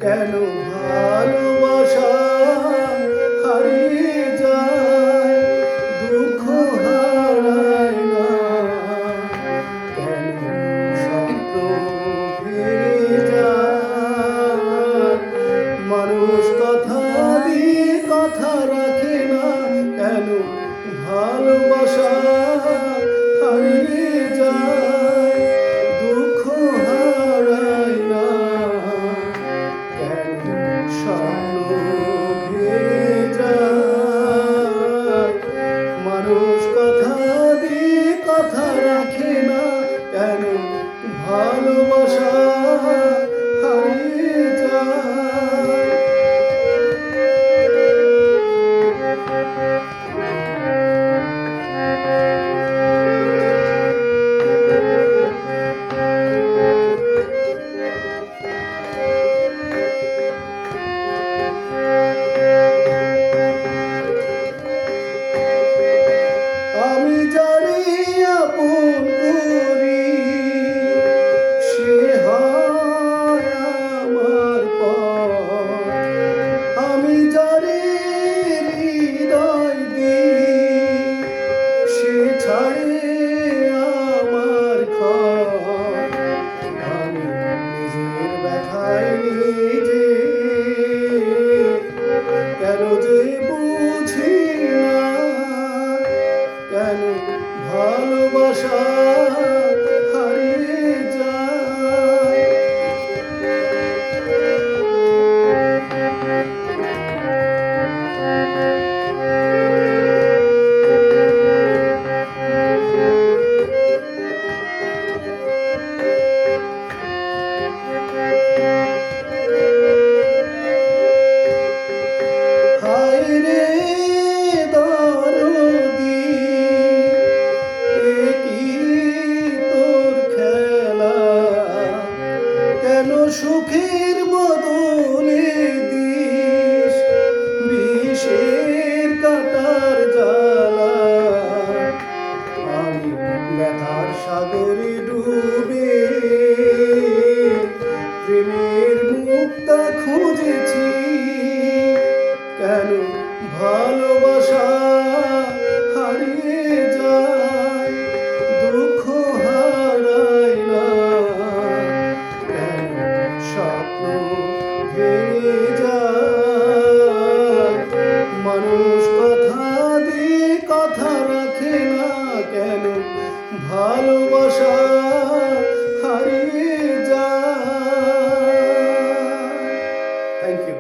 কেন ভালোবাসা হারিয়ে যায়, দুঃখ হারায় না, কেন স্বপ্ন ভেঙে যায়, মানুষ কথা দিয়ে কথা রাখে না, কেন ভালোবাসা হারিয়ে যায়, দুঃখ হারায় না, কেন স্বপ্ন ভেঙে যায়, মানুষ কথা দিয়ে কথা রাখে না, কেন ভালোবাসা হারিয়ে যায়। আমি যারে আপন করি সে হয় আমার পর, আমি যারে হৃদয় দিই সে ছাড়ে আমার ঘর, আমি নিজের ব্যথায় নিজে কেন যে বুঝি না, কেন ভালোবাসা হারিয়ে যায়। হায় রে দরদি, এ কি তোর খেলা, কেন সুখের বদলে দিস বিষের কাটার জ্বালা, আমি ব্যথার সাগরে ডুবে প্রেমের মুক্তা খুঁজেছি, কেন ভালোবাসা হারিয়ে যায়, দুঃখ হারায় না, কেন স্বপ্ন ভেঙে যায়, মানুষ কথা দিয়ে কথা রাখে না, কেন ভালোবাসা হারিয়ে যায়। Thank you.